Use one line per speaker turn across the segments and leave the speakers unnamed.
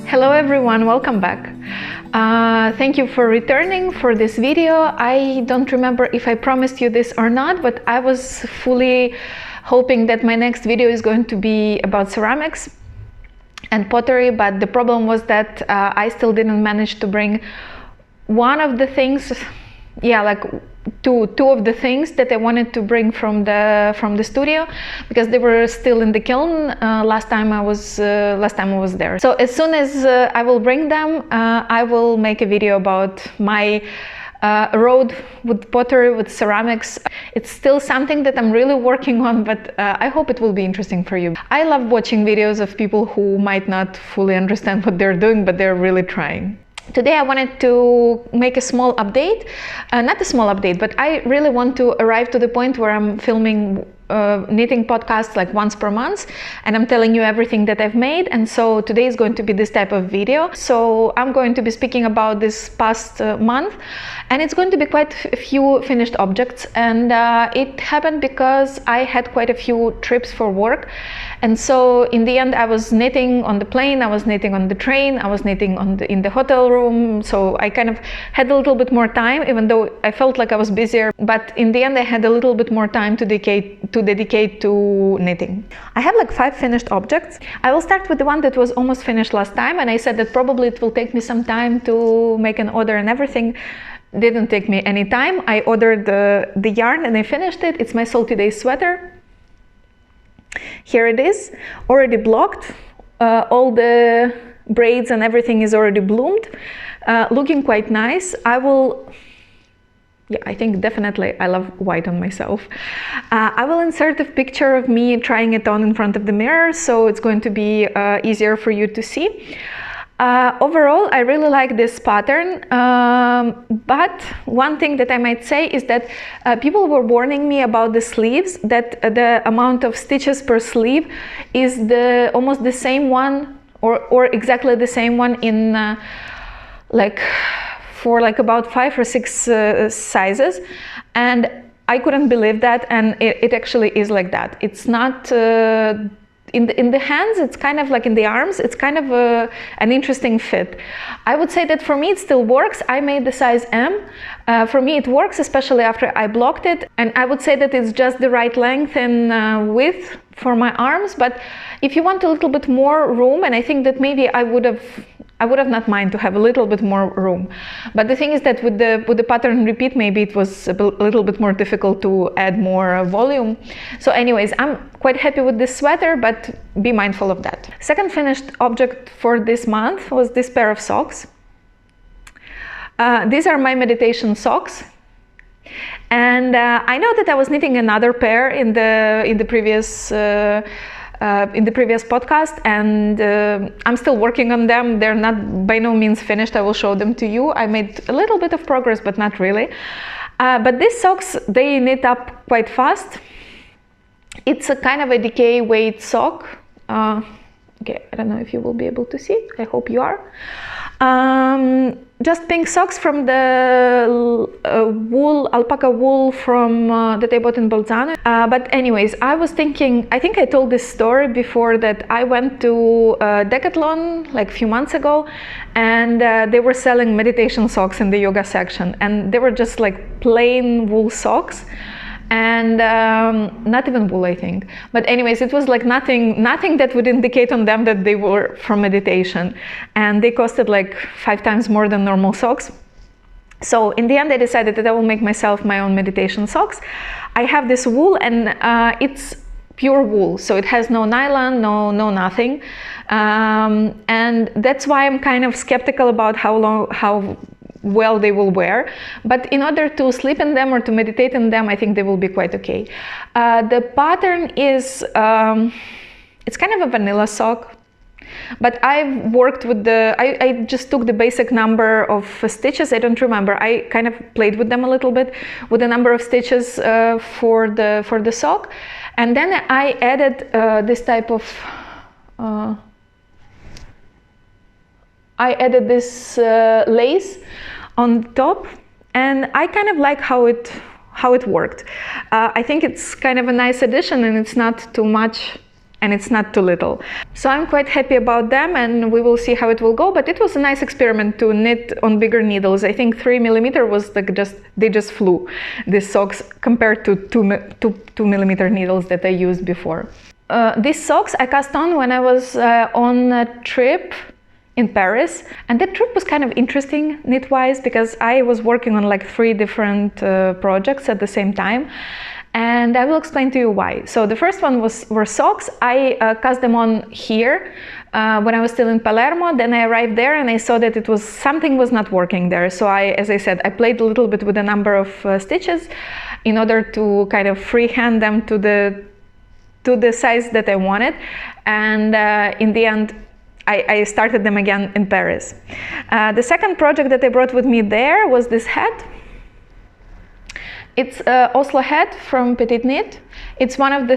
Hello everyone, welcome back. Thank you for returning for this video. I don't remember if I promised you this or not, but I was fully hoping that my next video is going to be about ceramics and pottery, but the problem was that I still didn't manage to bring one of the things, like two of the things that I wanted to bring from the studio, because they were still in the kiln last time I was there. So as soon as I will bring them, I will make a video about my road with pottery, with ceramics. It's still something that I'm really working on, but I hope it will be interesting for you. I love watching videos of people who might not fully understand what they're doing, but they're really trying. Today I wanted to make a small update, not a small update, but I really want to arrive to the point where I'm filming knitting podcasts like once per month, and I'm telling you everything that I've made. And so today is going to be this type of video. So I'm going to be speaking about this past month, and it's going to be quite a few finished objects. And it happened because I had quite a few trips for work, and so in the end I was knitting on the plane, I was knitting on the train, I was knitting in the hotel room. So I kind of had a little bit more time, even though I felt like I was busier, but in the end I had a little bit more time to dedicate to knitting. I have like 5 finished objects. I will start with the one that was almost finished last time, and I said that probably it will take me some time to make an order and everything. Didn't take me any time. I ordered the yarn and I finished it. It's my Salty Days sweater. Here it is, already blocked. All the braids and everything is already bloomed, looking quite nice. I think definitely I love white on myself. I will insert a picture of me trying it on in front of the mirror, so it's going to be easier for you to see. Overall, I really like this pattern, but one thing that I might say is that people were warning me about the sleeves, that the amount of stitches per sleeve is almost the same one, or exactly the same one in for about 5 or 6 sizes, and I couldn't believe that, and it actually is like that. It's not in the hands, it's kind of like in the arms, it's kind of an interesting fit. I would say that for me it still works. I made the size M. For me it works, especially after I blocked it, and I would say that it's just the right length and width for my arms. But if you want a little bit more room, and I think that maybe I would have not mind to have a little bit more room. But the thing is that with the pattern repeat, maybe it was a little bit more difficult to add more volume. So anyways, I'm quite happy with this sweater, but be mindful of that. Second finished object for this month was this pair of socks. These are my meditation socks. And I know that I was knitting another pair in the previous podcast, and I'm still working on them. They're not by no means finished. I will show them to you. I made a little bit of progress, but not really. But these socks, they knit up quite fast. It's a kind of a decay weight sock. Okay, I don't know if you will be able to see. I hope you are. Just pink socks from the alpaca wool from that I bought in Bolzano. But anyways, I was thinking, I think I told this story before, that I went to Decathlon like a few months ago, and they were selling meditation socks in the yoga section, and they were just like plain wool socks. And not even wool, I think. But anyways, it was like nothing that would indicate on them that they were from meditation, and they costed like 5 times more than normal socks. So in the end I decided that I will make myself my own meditation socks. I have this wool, and it's pure wool, so it has no nylon, no nothing, and that's why I'm kind of skeptical about how well they will wear. But in order to sleep in them or to meditate in them, I think they will be quite okay. The pattern is it's kind of a vanilla sock, but I've worked with I just took the basic number of stitches. I don't remember. I kind of played with them a little bit with the number of stitches for the sock, and then I added this type of I added this lace on top, and I kind of like how it worked. I think it's kind of a nice addition, and it's not too much and it's not too little. So I'm quite happy about them, and we will see how it will go. But it was a nice experiment to knit on bigger needles. I think 3mm was like they just flew, these socks, compared to 2mm needles that I used before. These socks I cast on when I was on a trip in Paris, and that trip was kind of interesting knit-wise because I was working on like 3 different projects at the same time. And I will explain to you why. So the first one were socks. I cast them on here when I was still in Palermo. Then I arrived there and I saw that something was not working there. So as I said, I played a little bit with a number of stitches in order to kind of freehand them to the size that I wanted. And in the end, I started them again in Paris. The second project that I brought with me there was this hat. It's Oslo hat from Petit Knit. It's one of the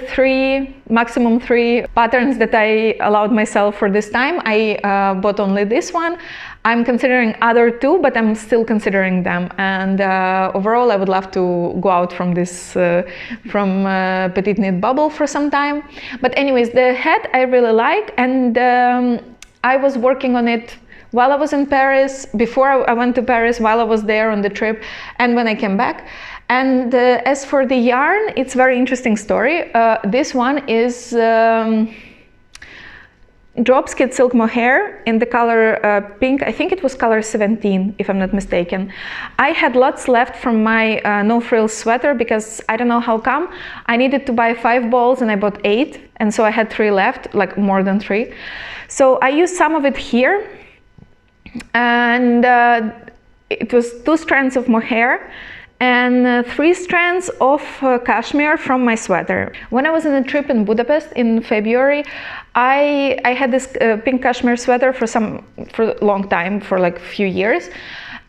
maximum three patterns that I allowed myself for this time. I bought only this one. I'm considering other 2, but I'm still considering them. And overall, I would love to go out from this, Petit Knit bubble for some time. But anyways, the hat I really like, and I was working on it while I was in Paris, before I went to Paris, while I was there on the trip, and when I came back. And as for the yarn, it's a very interesting story. This one is Drops Kid Silk Mohair in the color pink. I think it was color 17, if I'm not mistaken. I had lots left from my no frills sweater because I don't know how come. I needed to buy 5 balls and I bought 8, and so I had 3 left, like more than 3. So I used some of it here, and it was 2 strands of mohair and 3 strands of cashmere from my sweater. When I was on a trip in Budapest in February, I had this pink cashmere sweater for a long time, for like a few years,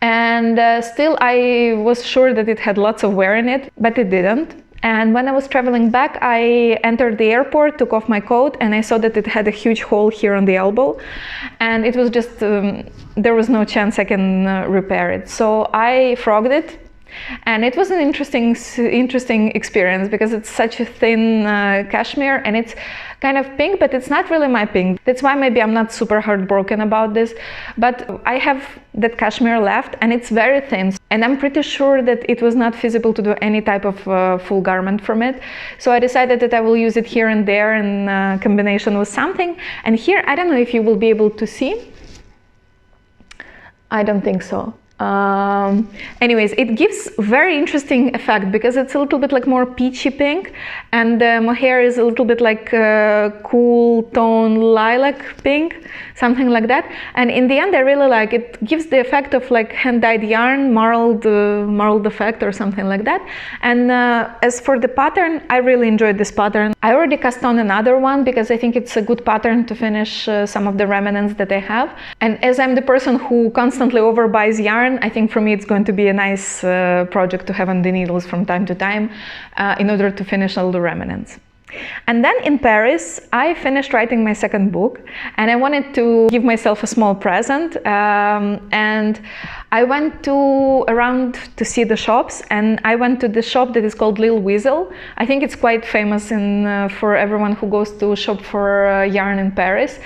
and still I was sure that it had lots of wear in it, but it didn't. And when I was traveling back, I entered the airport, took off my coat, and I saw that it had a huge hole here on the elbow, and it was just there was no chance I can repair it. So I frogged it. And it was an interesting experience because it's such a thin cashmere, and it's kind of pink, but it's not really my pink. That's why maybe I'm not super heartbroken about this. But I have that cashmere left, and it's very thin. And I'm pretty sure that it was not feasible to do any type of full garment from it. So I decided that I will use it here and there in combination with something. And here, I don't know if you will be able to see. I don't think so. Anyways, it gives very interesting effect because it's a little bit like more peachy pink, and the mohair is a little bit like cool tone lilac pink, something like that. And in the end, I really like it. It gives the effect of like hand-dyed yarn, marled effect or something like that. And as for the pattern, I really enjoyed this pattern. I already cast on another one because I think it's a good pattern to finish some of the remnants that I have. And as I'm the person who constantly overbuys yarn, I think for me it's going to be a nice project to have on the needles from time to time in order to finish all the remnants. And then in Paris, I finished writing my second book, and I wanted to give myself a small present. And I went around to see the shops, and I went to the shop that is called Lil Weasel. I think it's quite famous for everyone who goes to shop for yarn in Paris.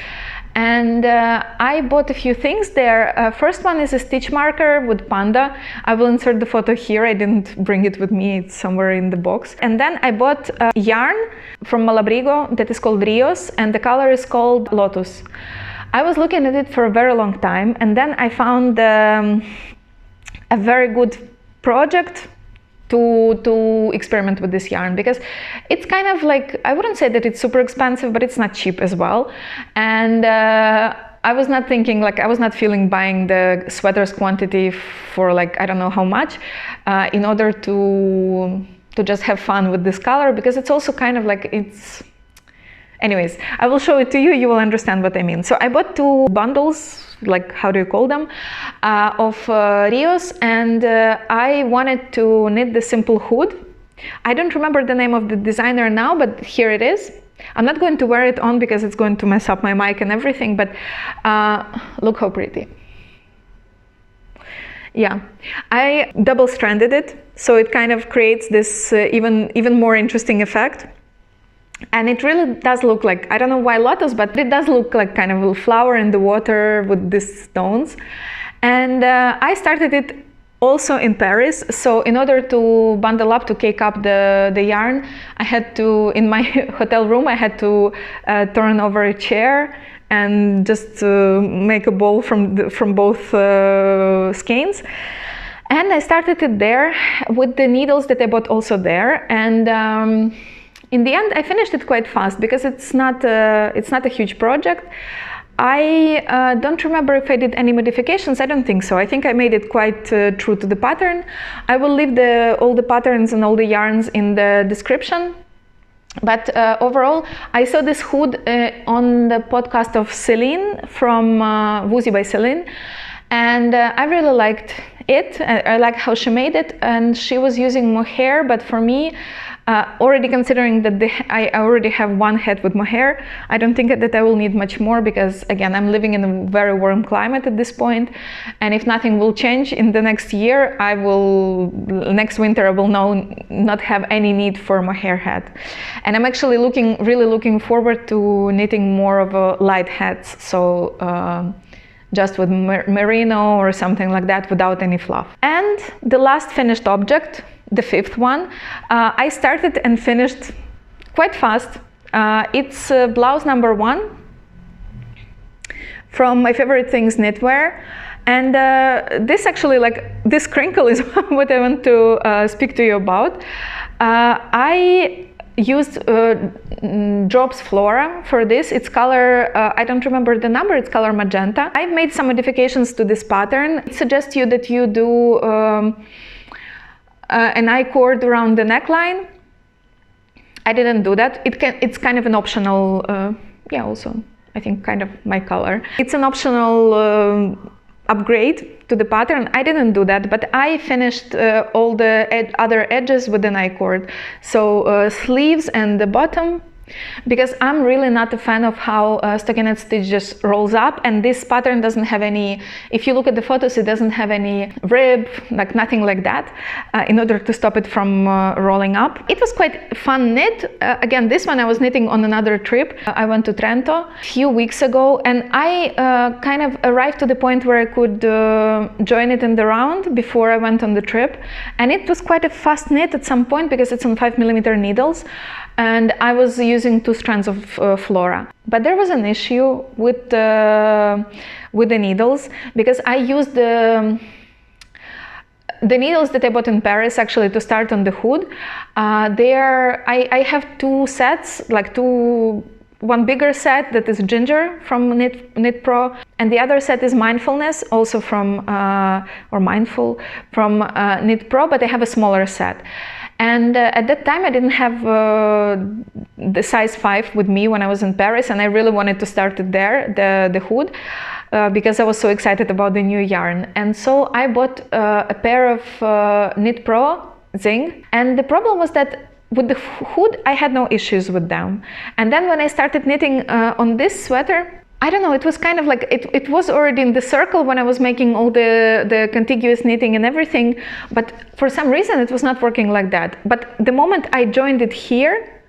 And I bought a few things there. First one is a stitch marker with panda. I will insert the photo here. I didn't bring it with me. It's somewhere in the box. And then I bought yarn from Malabrigo that is called Rios, and the color is called Lotus. I was looking at it for a very long time, and then I found a very good project to experiment with this yarn, because it's kind of like, I wouldn't say that it's super expensive, but it's not cheap as well. And I was not thinking, like, I was not feeling buying the sweaters quantity for like, I don't know how much, in order to just have fun with this color, because it's also kind of like, anyways, I will show it to you, you will understand what I mean. So I bought 2 bundles, like, how do you call them, of Rios, and I wanted to knit the simple hood. I don't remember the name of the designer now, but here it is. I'm not going to wear it on because it's going to mess up my mic and everything, but look how pretty. Yeah, I double-stranded it, so it kind of creates this even more interesting effect. And it really does look like, I don't know why Lotus, but it does look like kind of a flower in the water with these stones. And I started it also in Paris. So in order to bundle up, to cake up the yarn, I had to, in my hotel room, I had to turn over a chair and just make a bowl from both skeins. And I started it there with the needles that I bought also there. And in the end, I finished it quite fast because it's not a huge project. I don't remember if I did any modifications. I don't think so. I think I made it quite true to the pattern. I will leave all the patterns and all the yarns in the description. But overall, I saw this hood on the podcast of Celine from Woozy by Celine, and I really liked it. I like how she made it, and she was using mohair, but for me, already considering that I already have one head with mohair, I don't think that I will need much more because, again, I'm living in a very warm climate at this point, and if nothing will change in the next year, next winter I will not have any need for mohair head. And I'm actually really looking forward to knitting more of a light hats, so just with merino or something like that without any fluff. And the last finished object, the fifth one, I started and finished quite fast. It's blouse number 1 from My Favorite Things Knitwear. And this actually, this crinkle is what I want to speak to you about. I used Drops Flora for this. It's color, I don't remember the number, it's color Magenta. I've made some modifications to this pattern. It suggests you that you do an I-cord around the neckline. I didn't do that. It's kind of an optional, yeah, also I think kind of my color. It's an optional upgrade to the pattern. I didn't do that, but I finished all the other edges with an I-cord. So sleeves and the bottom, because I'm really not a fan of how stockinette stitch just rolls up, and this pattern doesn't have any, if you look at the photos, it doesn't have any rib, nothing like that, in order to stop it from rolling up. It was quite fun knit. Again, this one I was knitting on another trip. I went to Trento a few weeks ago, and I kind of arrived to the point where I could join it in the round before I went on the trip, and it was quite a fast knit at some point because it's on 5mm needles. And I was using 2 strands of Flora. But there was an issue with the needles, because I used the needles that I bought in Paris actually to start on the hood. I have 2 sets, one bigger set that is Ginger from Knit Pro, and the other set is Mindfulness, also from, or Mindful, from Knit Pro, but I have a smaller set. And at that time I didn't have the size 5 with me when I was in Paris, and I really wanted to start it there, the hood, because I was so excited about the new yarn. And so I bought a pair of Knit Pro Zing, and the problem was that with the hood I had no issues with them. And then when I started knitting on this sweater, I don't know, it was kind of like, it was already in the circle when I was making all the contiguous knitting and everything, but for some reason it was not working like that. But the moment I joined it here,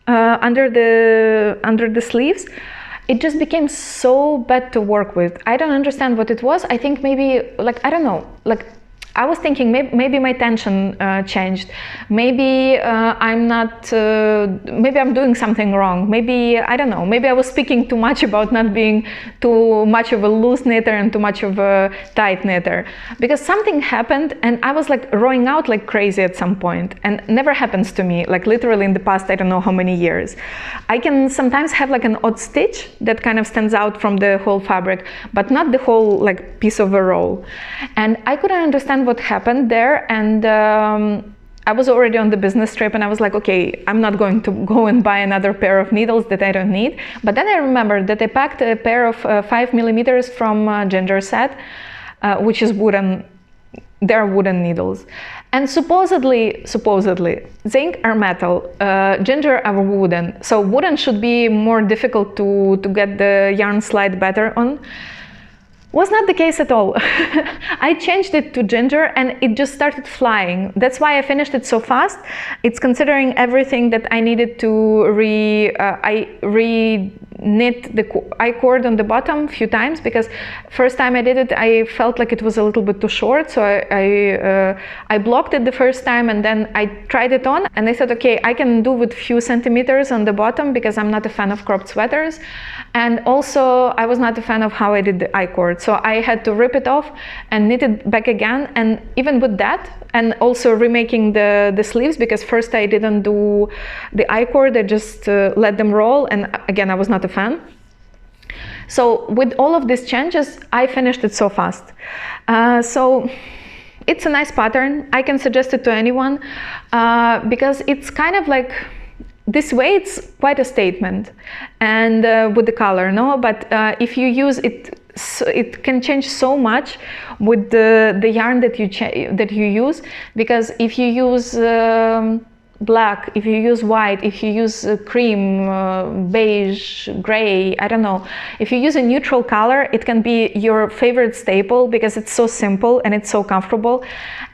under the sleeves, it just became so bad to work with. I don't understand what it was. I think maybe, I don't know, I was thinking maybe my tension changed. Maybe maybe I'm doing something wrong. Maybe, I don't know, maybe I was speaking too much about not being too much of a loose knitter and too much of a tight knitter. Because something happened and I was rowing out like crazy at some point, and never happens to me, literally in the past, I don't know how many years. I can sometimes have an odd stitch that kind of stands out from the whole fabric, but not the whole piece of a roll. And I couldn't understand what happened there, and I was already on the business trip, and I was like, okay, I'm not going to go and buy another pair of needles that I don't need. But then I remembered that I packed a pair of 5mm from Ginger set, which is wooden. They're wooden needles, and supposedly zinc are metal, ginger are wooden. So wooden should be more difficult to get the yarn slide better on. Was not the case at all. I changed it to ginger and it just started flying. That's why I finished it so fast. It's considering everything that I needed to knit the I-cord on the bottom a few times, because first time I did it I felt like it was a little bit too short, so I blocked it the first time, and then I tried it on and I said, okay, I can do with few centimeters on the bottom because I'm not a fan of cropped sweaters, and also I was not a fan of how I did the I-cord, so I had to rip it off and knit it back again. And even with that, and also remaking the sleeves, because first I didn't do the I-cord, I just let them roll, and again I was not a fan. So with all of these changes I finished it so fast. So it's a nice pattern. I can suggest it to anyone because it's kind of like this way, it's quite a statement, and with the color, no? But if you use it, it can change so much with the yarn that you use, because if you use black, if you use white, if you use cream, beige, gray, I don't know, if you use a neutral color, it can be your favorite staple because it's so simple and it's so comfortable.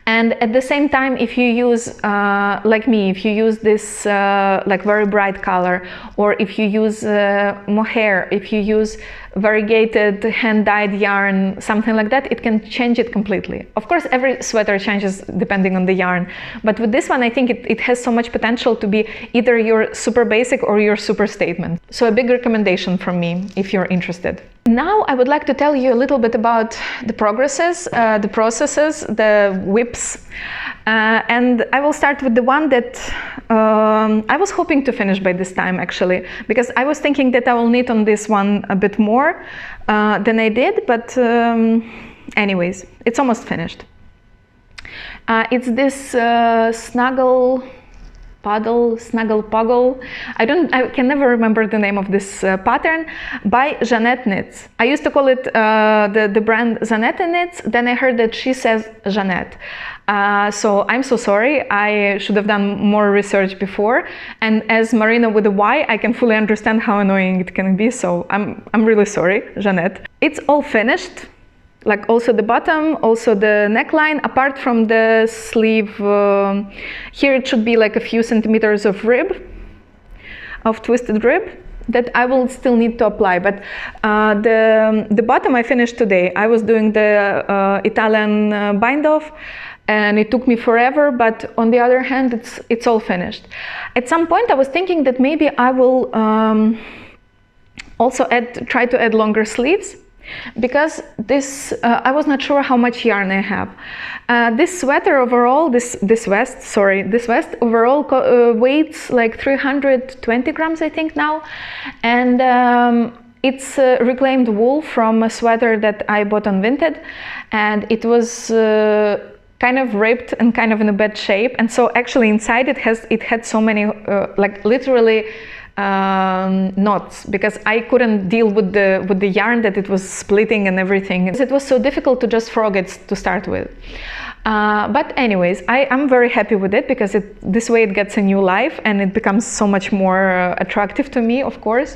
And at the same time, if you use, like me, if you use this like very bright color, or if you use mohair, if you use variegated hand-dyed yarn, something like that, it can change it completely. Of course, every sweater changes depending on the yarn, but with this one, I think it has so much potential to be either your super basic or your super statement. So a big recommendation from me if you're interested. Now I would like to tell you a little bit about the processes, the whips, and I will start with the one that I was hoping to finish by this time, actually, because I was thinking that I will knit on this one a bit more than I did, but anyways, it's almost finished. It's this Snuggle Puddle. I can never remember the name of this pattern, by Jeanette Knits. I used to call it the brand Jeanette Knits. Then I heard that she says Jeanette. So I'm so sorry. I should have done more research before. And as Marina with a Y, I can fully understand how annoying it can be. So I'm really sorry, Jeanette. It's all finished. Like also the bottom, also the neckline, apart from the sleeve. Here it should be like a few centimeters of twisted rib that I will still need to apply. But the bottom I finished today. I was doing the Italian bind off, and it took me forever, but on the other hand, it's all finished. At some point I was thinking that maybe I will also try to add longer sleeves, because this I was not sure how much yarn I have. This sweater overall, this vest overall weighs like 320 grams, I think now, and it's reclaimed wool from a sweater that I bought on Vinted, and it was kind of ripped and kind of in a bad shape, and so actually inside it had so many like literally knots, because I couldn't deal with the yarn that it was splitting and everything. It was so difficult to just frog it to start with. But anyways, I'm very happy with it, because this way it gets a new life and it becomes so much more attractive to me, of course.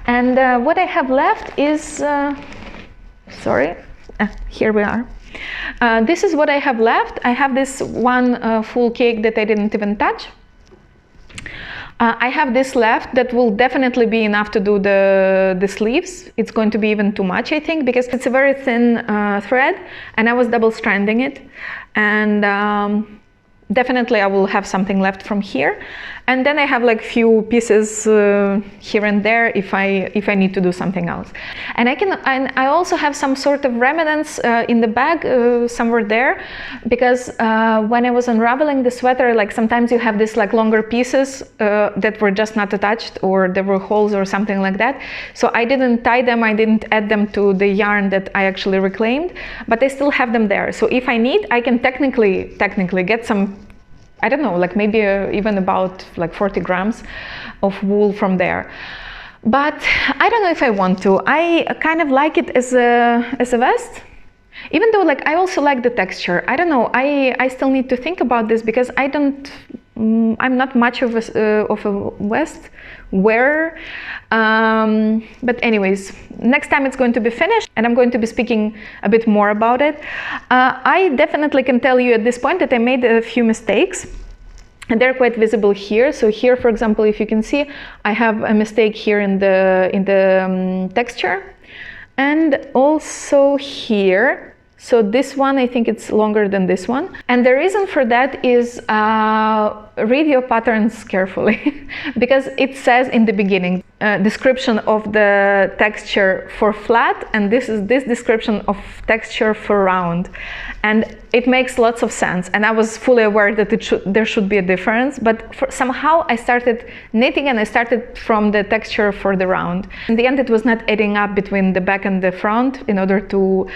And what I have left is, here we are. This is what I have left. I have this one full cake that I didn't even touch. I have this left that will definitely be enough to do the sleeves. It's going to be even too much, I think, because it's a very thin thread, and I was double stranding it, and definitely I will have something left from here. And then I have like few pieces here and there if I need to do something else. And I also have some sort of remnants in the bag somewhere there, because when I was unraveling the sweater, like sometimes you have this like longer pieces that were just not attached, or there were holes or something like that. So I didn't tie them, I didn't add them to the yarn that I actually reclaimed, but I still have them there. So if I need, I can technically get some, I don't know, like maybe even about like 40 grams of wool from there. But I don't know if I want to. I kind of like it as a vest, even though like I also like the texture. I don't know, I still need to think about this, because I don't I'm not much of a vest wearer, but anyways, next time it's going to be finished and I'm going to be speaking a bit more about it. I definitely can tell you at this point that I made a few mistakes, and they're quite visible here. So here, for example, if you can see, I have a mistake here in the texture, and also here. So this one, I think it's longer than this one. And the reason for that is read your patterns carefully because it says in the beginning, description of the texture for flat, and this is this description of texture for round. And it makes lots of sense. And I was fully aware that there should be a difference, but somehow I started knitting and I started from the texture for the round. In the end, it was not adding up between the back and the front in order to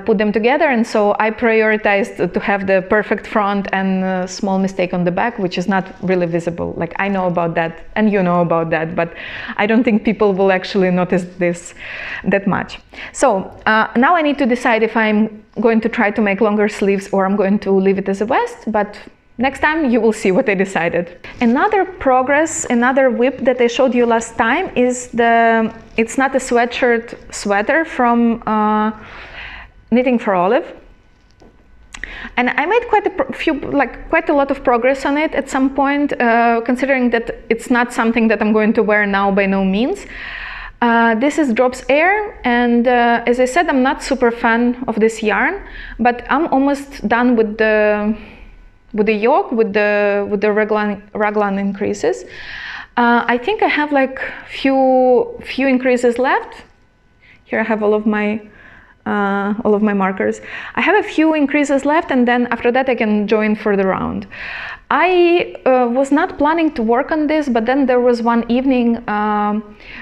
put them together. And so I prioritized to have the perfect front and a small mistake on the back, which is not really visible. Like, I know about that and you know about that, but I don't think people will actually notice this that much. So now I need to decide if I'm going to try to make longer sleeves or I'm going to leave it as a vest, but next time you will see what I decided. Another progress, another whip that I showed you last time is it's not a sweatshirt sweater from Knitting for Olive. And I made quite a lot of progress on it at some point, considering that it's not something that I'm going to wear now by no means. This is Drops Air, and as I said, I'm not super fan of this yarn, but I'm almost done with the yoke, with the raglan increases. I think I have like few increases left. Here I have all of my markers. I have a few increases left, and then after that I can join for the round. I was not planning to work on this, but then there was one evening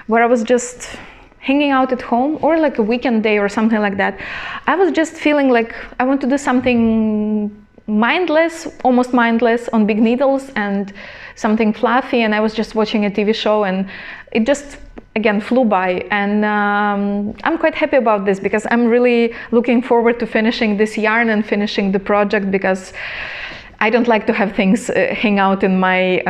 where I was just hanging out at home, or like a weekend day or something like that. I was just feeling like I want to do something mindless, almost mindless, on big needles and something fluffy, and I was just watching a TV show, and it just again flew by. And I'm quite happy about this because I'm really looking forward to finishing this yarn and finishing the project, because I don't like to have things hang out in my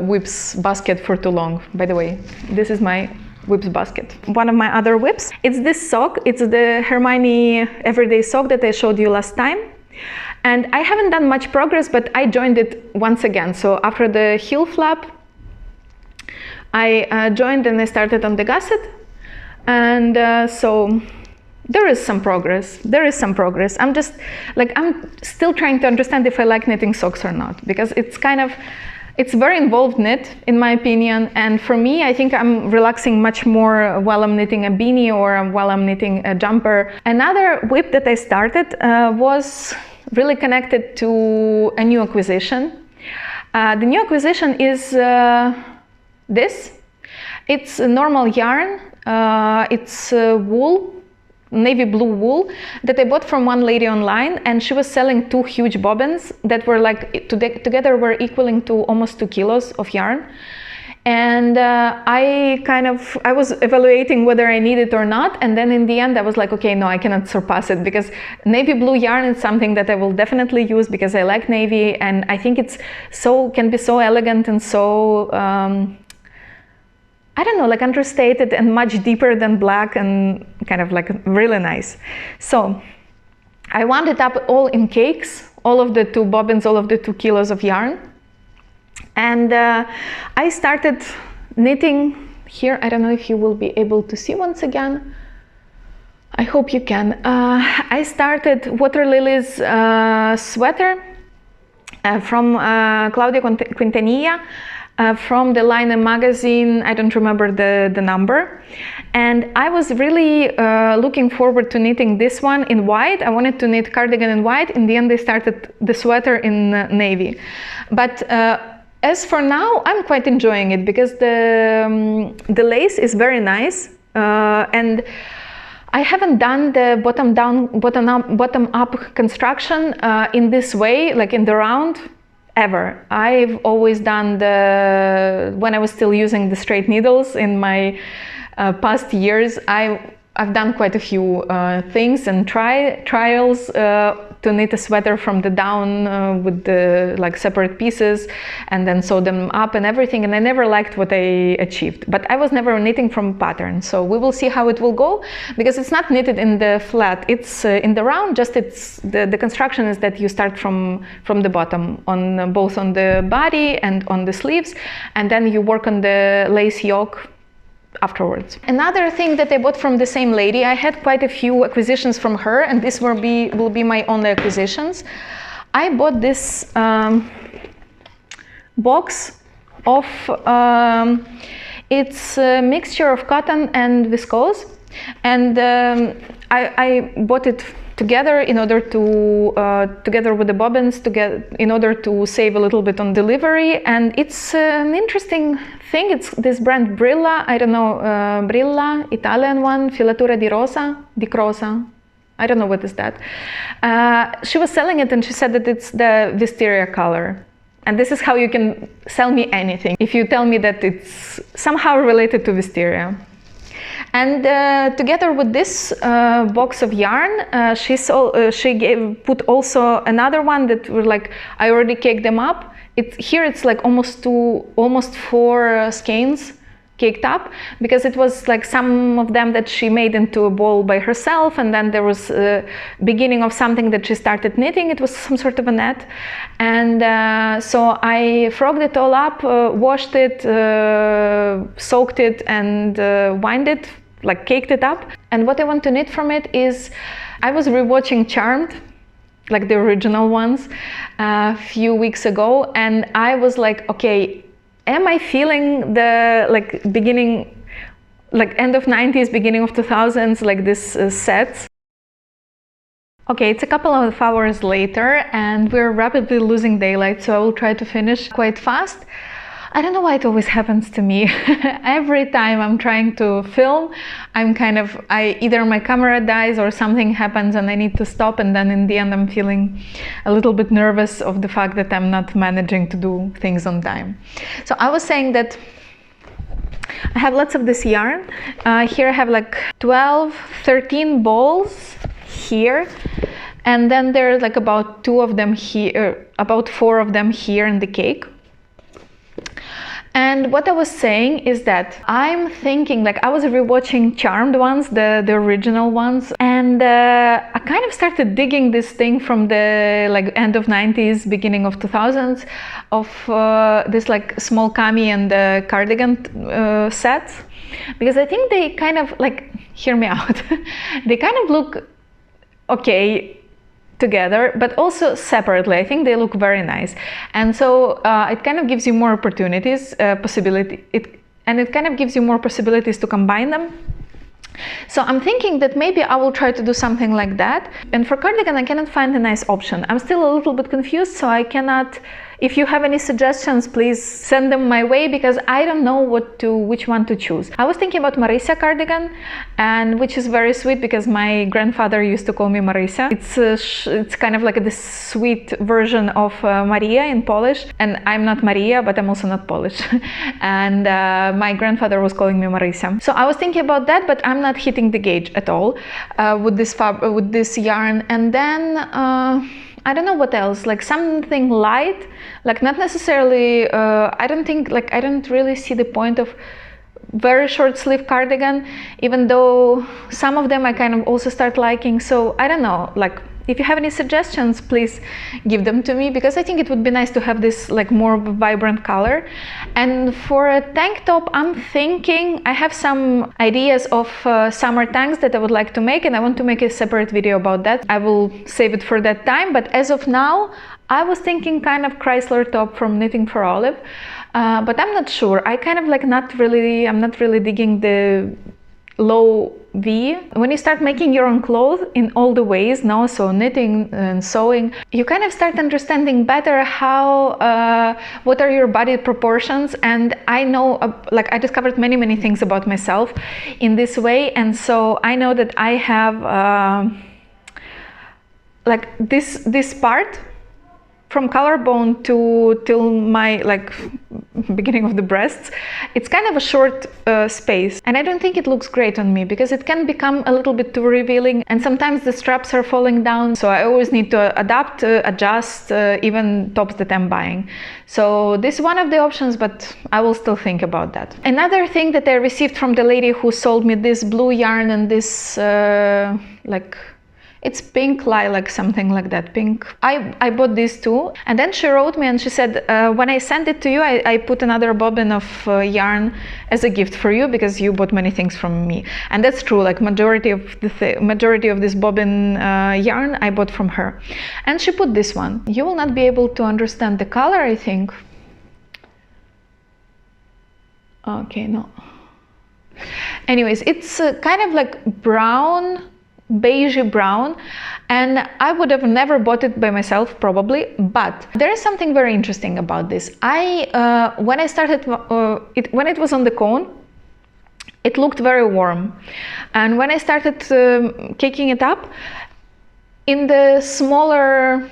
whips basket for too long. By the way, this is my whips basket. One of my other whips, it's this sock. It's the Hermione everyday sock that I showed you last time. And I haven't done much progress, but I joined it once again. So after the heel flap, I joined and I started on the gusset. And so there is some progress. There is some progress. I'm still trying to understand if I like knitting socks or not, because it's very involved knit, in my opinion. And for me, I think I'm relaxing much more while I'm knitting a beanie or while I'm knitting a jumper. Another whip that I started was really connected to a new acquisition. The new acquisition is this. It's a normal yarn. It's wool, navy blue wool, that I bought from one lady online, and she was selling 2 huge bobbins that were like together were equaling to almost 2 kilos of yarn. And I was evaluating whether I need it or not, and then in the end I was like, okay, no, I cannot surpass it, because navy blue yarn is something that I will definitely use because I like navy, and I think it's can be so elegant and so I don't know, like understated and much deeper than black, and kind of like really nice. So I wound it up all in cakes, all of the 2 bobbins, all of the 2 kilos of yarn. And I started knitting here. I don't know if you will be able to see once again. I hope you can. I started Water Lily's sweater from Claudia Quintanilla. From the Lana magazine, I don't remember the number. And I was really looking forward to knitting this one in white. I wanted to knit cardigan in white. In the end, I started the sweater in navy. But as for now, I'm quite enjoying it because the lace is very nice. And I haven't done the bottom up construction in this way, like in the round, ever. I've always done when I was still using the straight needles in my past years, I've done quite a few things and trials to knit a sweater from the down with the like separate pieces and then sew them up and everything, and I never liked what I achieved. But I was never knitting from pattern, so we will see how it will go, because it's not knitted in the flat, it's in the round, just it's the construction is that you start from the bottom on both on the body and on the sleeves, and then you work on the lace yoke afterwards. Another thing that I bought from the same lady, I had quite a few acquisitions from her, and this will be my only acquisitions. I bought this box of it's a mixture of cotton and viscose, and I bought it together in order to together with the bobbins in order to save a little bit on delivery. And it's an interesting thing. It's this brand Brilla, I don't know, Brilla, Italian one, Filatura di Crosa, I don't know what is that. She was selling it and she said that it's the wisteria color. And this is how you can sell me anything, if you tell me that it's somehow related to wisteria. And together with this box of yarn, she put also another one that were like, I already caked them up. Here it's like almost 4 skeins caked up, because it was like some of them that she made into a ball by herself, and then there was a beginning of something that she started knitting. It was some sort of a net, and so I frogged it all up, washed it, soaked it, and winded it, like caked it up. And what I want to knit from it is, I was rewatching Charmed, like the original ones, a few weeks ago, and I was like, okay, am I feeling the like beginning, like end of 90s, beginning of 2000s, like this sets? Okay, it's a couple of hours later and we're rapidly losing daylight, so I will try to finish quite fast. I don't know why it always happens to me. Every time I'm trying to film, either my camera dies or something happens and I need to stop, and then in the end I'm feeling a little bit nervous of the fact that I'm not managing to do things on time. So I was saying that I have lots of this yarn. Here I have like 12, 13 balls here, and then there's like about 2 of them here, about 4 of them here in the cake. And what I was saying is that I'm thinking, like I was rewatching Charmed ones, the original ones, and I kind of started digging this thing from the like end of 90s, beginning of 2000s, of this like small cami and the cardigan sets, because I think they kind of like, hear me out, they kind of look okay together, but also separately. I think they look very nice, and so it kind of gives you more opportunities, it kind of gives you more possibilities to combine them. So I'm thinking that maybe I will try to do something like that. And for cardigan, I cannot find a nice option. I'm still a little bit confused, so I cannot. If you have any suggestions, please send them my way, because I don't know which one to choose. I was thinking about Marisa cardigan, and which is very sweet because my grandfather used to call me Marisa. It's kind of like this sweet version of Maria in Polish, and I'm not Maria, but I'm also not Polish. And my grandfather was calling me Marisa. So I was thinking about that, but I'm not hitting the gauge at all with this yarn. And then I don't know what else, like something light, like not necessarily, I don't really see the point of very short sleeve cardigan, even though some of them I kind of also start liking. So I don't know, like if you have any suggestions, please give them to me, because I think it would be nice to have this like more vibrant color. And for a tank top, I'm thinking I have some ideas of summer tanks that I would like to make, and I want to make a separate video about that. I will save it for that time, but as of now I was thinking kind of Chrysler top from Knitting for Olive, but I'm not sure. I kind of like I'm not really digging the low V. When you start making your own clothes in all the ways now, so knitting and sewing, you kind of start understanding better how what are your body proportions. And I know like I discovered many things about myself in this way, and so I know that I have like this part from collarbone to till my like beginning of the breasts. It's kind of a short space, and I don't think it looks great on me because it can become a little bit too revealing, and sometimes the straps are falling down, so I always need to adapt, adjust, even tops that I'm buying. So this is one of the options, but I will still think about that. Another thing that I received from the lady who sold me this blue yarn and this like, it's pink lilac, something like that, pink. I bought these two, and then she wrote me and she said, when I sent it to you, I put another bobbin of yarn as a gift for you because you bought many things from me. And that's true, like majority of this bobbin yarn I bought from her. And she put this one. You will not be able to understand the color, I think. Okay, no. Anyways, it's kind of like brown, beigey brown, and I would have never bought it by myself probably, but there is something very interesting about this. When I started when it was on the cone, it looked very warm, and when I started caking it up in the smaller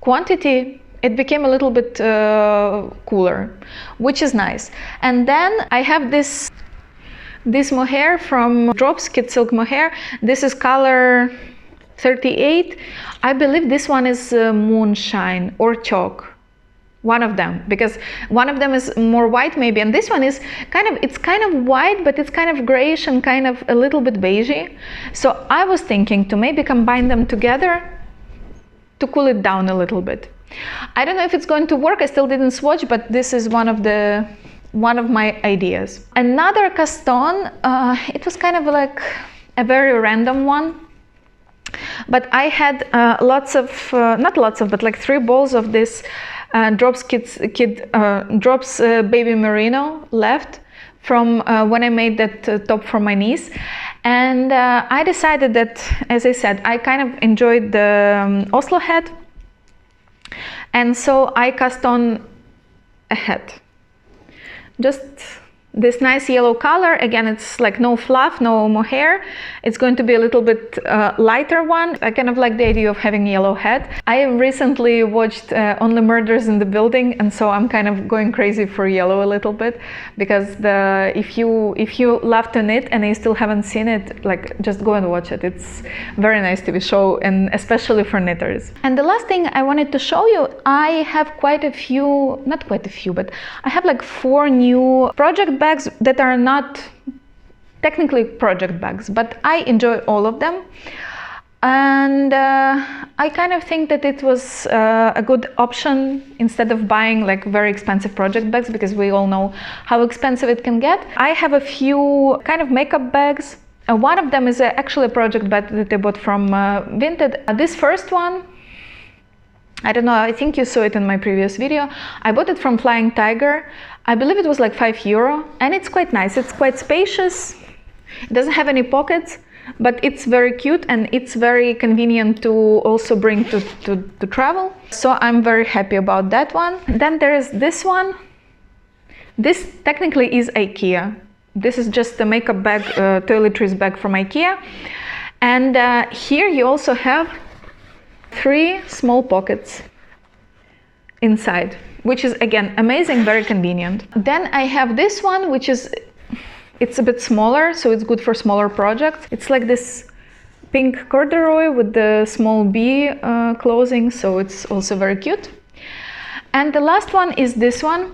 quantity, it became a little bit cooler, which is nice. And then I have this mohair from Drops Kid Silk Mohair. This is color 38. I believe this one is Moonshine or Chalk, one of them, because one of them is more white maybe, and this one is it's kind of white, but it's kind of grayish and kind of a little bit beigey. So I was thinking to maybe combine them together to cool it down a little bit. I don't know if it's going to work. I still didn't swatch, but this is one of my ideas. Another caston, it was kind of like a very random one, but I had not lots of, but like 3 balls of this Drops Drops Baby Merino left from when I made that top for my niece. And I decided that, as I said, I kind of enjoyed the Oslo hat, and so I cast on a hat. Just this nice yellow color. Again, it's like no fluff, no mohair. It's going to be a little bit lighter one. I kind of like the idea of having yellow hat. I recently watched Only Murders in the Building, and so I'm kind of going crazy for yellow a little bit, because if you love to knit and you still haven't seen it, like, just go and watch it. It's very nice TV show, and especially for knitters. And the last thing I wanted to show you, I have quite a few, not quite a few, but I have like 4 new project bags that are not technically project bags, but I enjoy all of them. And I kind of think that it was a good option instead of buying like very expensive project bags, because we all know how expensive it can get. I have a few kind of makeup bags. One of them is actually a project bag that I bought from Vinted. This first one, I don't know, I think you saw it in my previous video. I bought it from Flying Tiger. I believe it was like €5, and it's quite nice. It's quite spacious. It doesn't have any pockets, but it's very cute, and it's very convenient to also bring to travel. So I'm very happy about that one. Then there is this one. This technically is IKEA. This is just a makeup bag, toiletries bag from IKEA. And here you also have 3 small pockets inside, which is again amazing, very convenient. Then I have this one, which is, it's a bit smaller, so it's good for smaller projects. It's like this pink corduroy with the small B closing, so it's also very cute. And the last one is this one.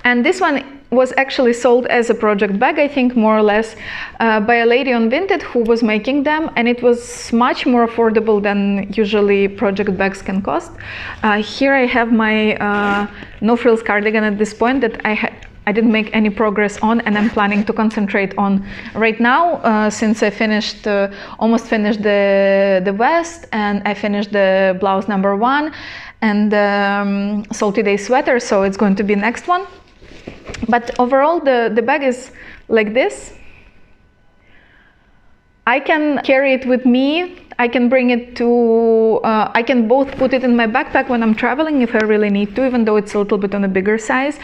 And this one was actually sold as a project bag, I think, more or less, by a lady on Vinted who was making them, and it was much more affordable than usually project bags can cost. Here I have my no frills cardigan at this point that I didn't make any progress on, and I'm planning to concentrate on right now, since I finished, almost finished the vest, and I finished the blouse number 1 and Salty Day sweater, so it's going to be next one. But overall, the bag is like this. I can carry it with me. I can bring it to, I can both put it in my backpack when I'm traveling if I really need to, even though it's a little bit on the bigger side.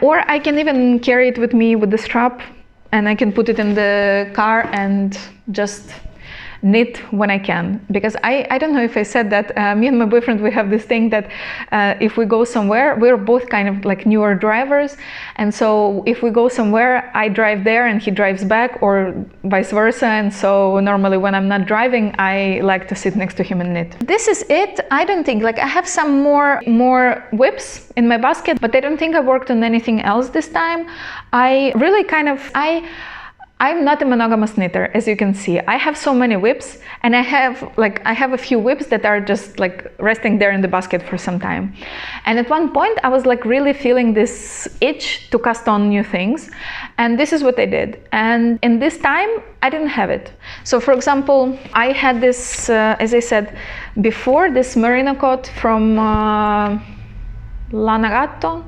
Or I can even carry it with me with the strap, and I can put it in the car and just knit when I can, because I don't know if I said that, me and my boyfriend, we have this thing that if we go somewhere, we're both kind of like newer drivers, and so if we go somewhere, I drive there and he drives back, or vice versa, and so normally when I'm not driving, I like to sit next to him and knit. This is it. I don't think, like, I have some more whips in my basket, but I don't think I worked on anything else this time. I really kind of, I'm not a monogamous knitter, as you can see. I have so many whips, and I have a few whips that are just like resting there in the basket for some time. And at one point I was like really feeling this itch to cast on new things, and this is what I did. And in this time I didn't have it. So for example, I had this, as I said before, this merino coat from Lana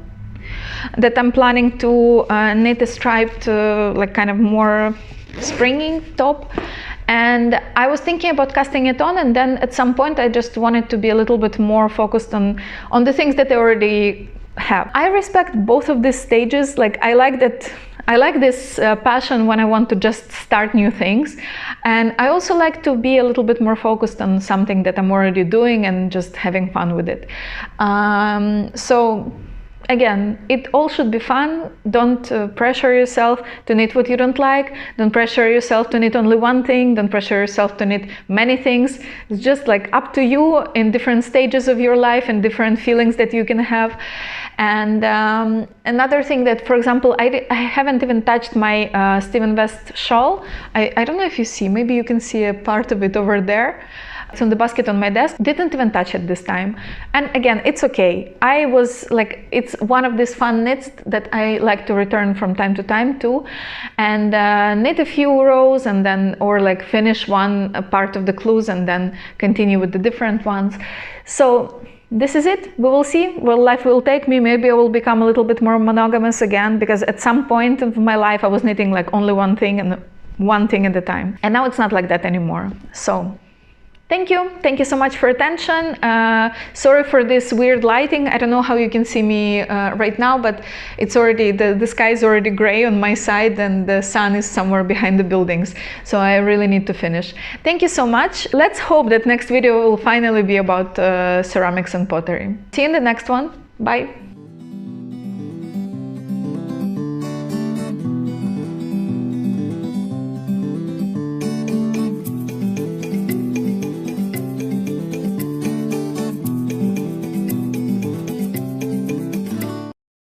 that I'm planning to knit a striped, like kind of more springy top, and I was thinking about casting it on, and then at some point I just wanted to be a little bit more focused on the things that I already have. I respect both of these stages. Like, I like this passion when I want to just start new things, and I also like to be a little bit more focused on something that I'm already doing and just having fun with it. So again, it all should be fun. Don't pressure yourself to knit what you don't like. Don't pressure yourself to knit only one thing. Don't pressure yourself to knit many things. It's just like up to you in different stages of your life and different feelings that you can have. And another thing that, for example, I haven't even touched my Steven West shawl. I don't know if you see, maybe you can see a part of it over there. It's on the basket on my desk. Didn't even touch it this time. And again, it's okay. I was like, it's one of these fun knits that I like to return from time to time too, and knit a few rows, and then, or like finish one part of the clues and then continue with the different ones. So this is it. We will see where life will take me. Maybe I will become a little bit more monogamous again, because at some point of my life I was knitting like only one thing and one thing at a time, and now it's not like that anymore. So thank you so much for attention. Sorry for this weird lighting. I don't know how you can see me right now, but it's already, the sky is already gray on my side, and the sun is somewhere behind the buildings, so I really need to finish. Thank you so much. Let's hope that next video will finally be about ceramics and pottery. See you in the next one. Bye.